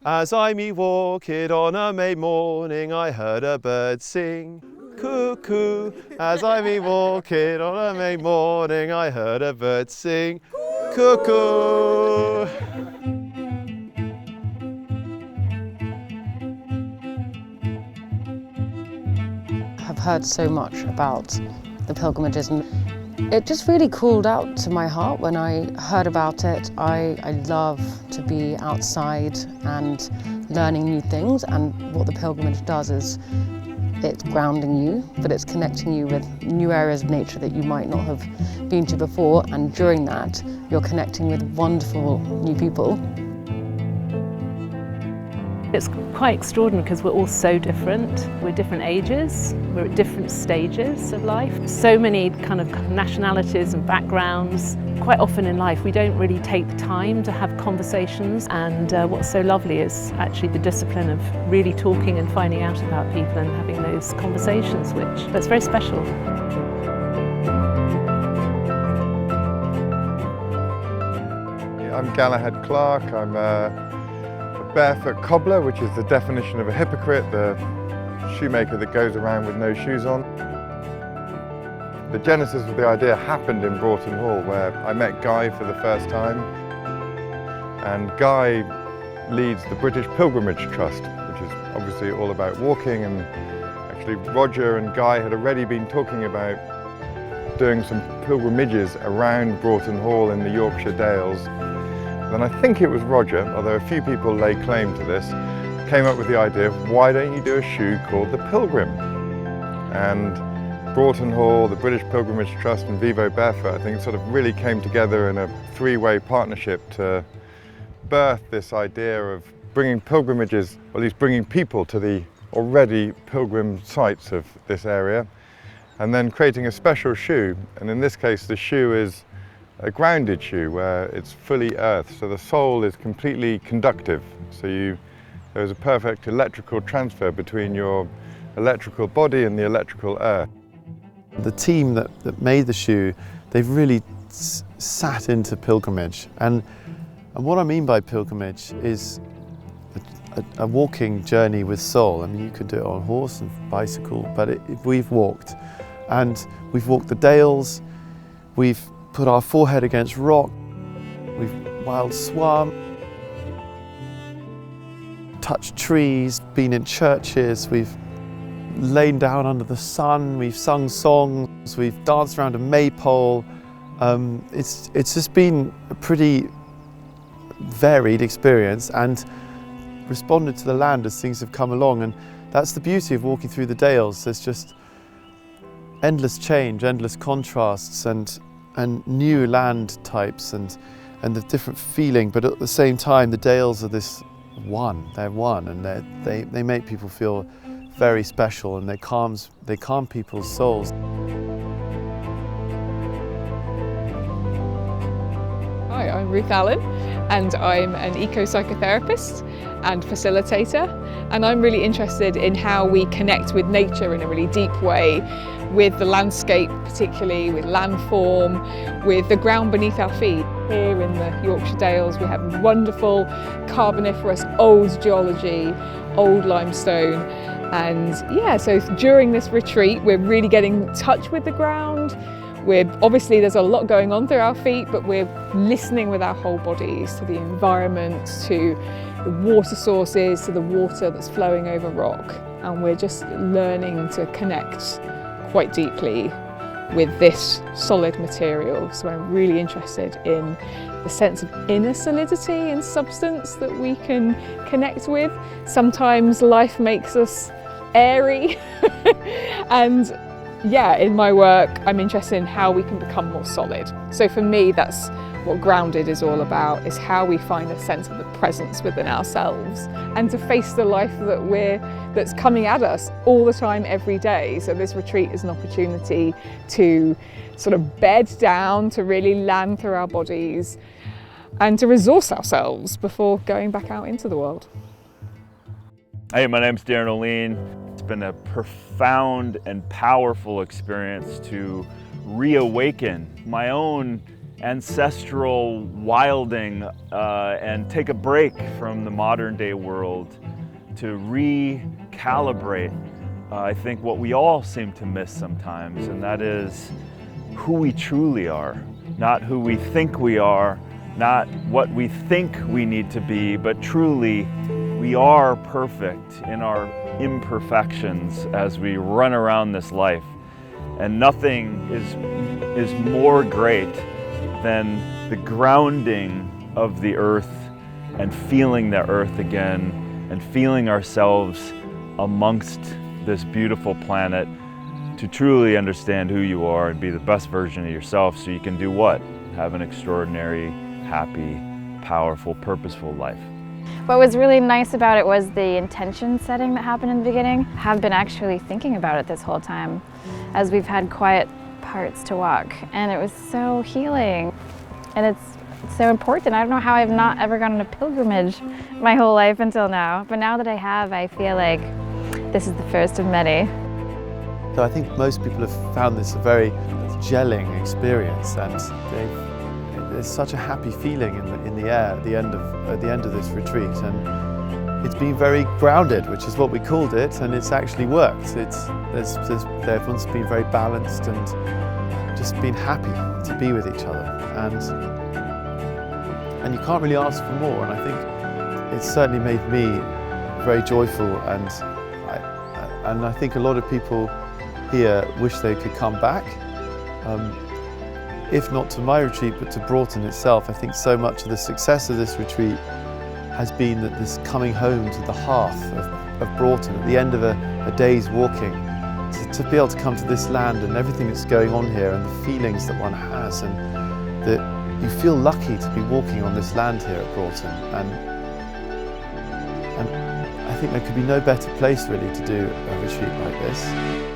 As I me walked on a May morning, I heard a bird sing. Cuckoo. As I me walked on a May morning, I heard a bird sing. Cuckoo. I've heard so much about the pilgrimages, and it just really called out to my heart when I heard about it. I love to be outside and learning new things, and what the pilgrimage does is it's grounding you, but it's connecting you with new areas of nature that you might not have been to before, and during that you're connecting with wonderful new people. It's quite extraordinary because we're all so different. We're different ages, we're at different stages of life. So many kind of nationalities and backgrounds. Quite often in life we don't really take the time to have conversations, and what's so lovely is actually the discipline of really talking and finding out about people and having those conversations, that's very special. I'm Galahad Clark. I'm a barefoot cobbler, which is the definition of a hypocrite, the shoemaker that goes around with no shoes on. The genesis of the idea happened in Broughton Hall, where I met Guy for the first time. And Guy leads the British Pilgrimage Trust, which is obviously all about walking, and actually Roger and Guy had already been talking about doing some pilgrimages around Broughton Hall in the Yorkshire Dales. Then I think it was Roger, although a few people lay claim to this, came up with the idea of why don't you do a shoe called the Pilgrim? And Broughton Hall, the British Pilgrimage Trust and Vivo Barefoot, I think sort of really came together in a three-way partnership to birth this idea of bringing pilgrimages, or at least bringing people to the already pilgrim sites of this area, and then creating a special shoe. And in this case, the shoe is a grounded shoe where it's fully earth, so the sole is completely conductive. So there's a perfect electrical transfer between your electrical body and the electrical earth. The team that made the shoe, they've really sat into pilgrimage. And what I mean by pilgrimage is a walking journey with soul. I mean, you could do it on horse and bicycle, but we've walked. And we've walked the dales, we've put our forehead against rock, we've wild swum, touched trees, been in churches, we've lain down under the sun, we've sung songs, we've danced around a maypole. It's just been a pretty varied experience, and responded to the land as things have come along, and that's the beauty of walking through the Dales. There's just endless change, endless contrasts, and new land types, and the different feeling, but at the same time the Dales are this one, they're one, and they make people feel very special, and they calm people's souls. Hi, I'm Ruth Allen, and I'm an eco-psychotherapist and facilitator, and I'm really interested in how we connect with nature in a really deep way, with the landscape, particularly with landform, with the ground beneath our feet. Here in the Yorkshire Dales we have wonderful Carboniferous old geology, old limestone, and yeah, so during this retreat we're really getting in touch with the ground. Obviously there's a lot going on through our feet, but we're listening with our whole bodies to the environment, to the water sources, to the water that's flowing over rock, and we're just learning to connect quite deeply with this solid material. So I'm really interested in the sense of inner solidity and substance that we can connect with. Sometimes life makes us airy and yeah, in my work I'm interested in how we can become more solid. So for me that's what grounded is all about, is how we find a sense of the presence within ourselves and to face the life that's coming at us all the time, every day. So this retreat is an opportunity to sort of bed down, to really land through our bodies and to resource ourselves before going back out into the world. Hey, my name's Darren O'Lean. It's been a profound and powerful experience to reawaken my own ancestral wilding and take a break from the modern day world to recalibrate, I think, what we all seem to miss sometimes, and that is who we truly are, not who we think we are, not what we think we need to be, but truly we are perfect in our imperfections as we run around this life. And nothing is more great than the grounding of the earth and feeling the earth again and feeling ourselves amongst this beautiful planet to truly understand who you are and be the best version of yourself so you can do what? Have an extraordinary, happy, powerful, purposeful life. What was really nice about it was the intention setting that happened in the beginning. I have been actually thinking about it this whole time as we've had quiet parts to walk, and it was so healing. And it's so important. I don't know how I've not ever gone on a pilgrimage my whole life until now, but now that I have, I feel like this is the first of many. So I think most people have found this a very gelling experience, and there's such a happy feeling in the air at the end of this retreat, and it's been very grounded, which is what we called it, and it's actually worked. Everyone's been very balanced and just been happy to be with each other, and you can't really ask for more. And I think it's certainly made me very joyful, and I think a lot of people here wish they could come back. If not to my retreat, but to Broughton itself. I think so much of the success of this retreat has been that this coming home to the hearth of Broughton at the end of a day's walking, to be able to come to this land and everything that's going on here and the feelings that one has, and that you feel lucky to be walking on this land here at Broughton. And I think there could be no better place really to do a retreat like this.